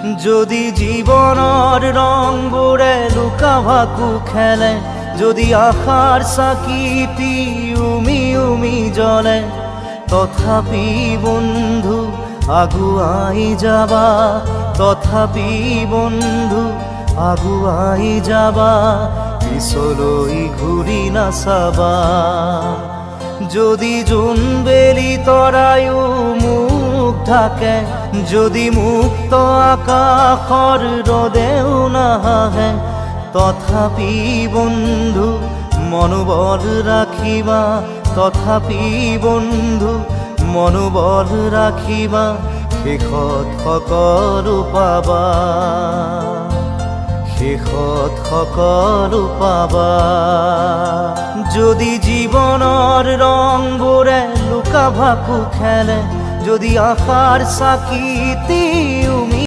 যদি জীবনৰ ৰংবোৰে লুকা ভাকু খেলে, যদি আশাৰ চাকিটি উমি উমি জ্বলে, তথাপি বন্ধু আগুৱাই যাবা, তথাপি বন্ধু আগুৱাই যাবা, পিছলৈ ঘূৰি নাচাবা। যদি জোনবেলি তৰায়ো মুখ ঢাকে, যদি মুক্ত আকাশৰ ৰদেও নাহে, তথাপি বন্ধু মনোবল ৰাখিবা, তথাপি বন্ধু মনোবল ৰাখিবা, শেষত সকলো পাবা, শেষত সকলো পাবা। যদি জীৱনৰ ৰংবোৰে লুকা ভাকু খেলে, যদি আশাৰ চাকিটি উমি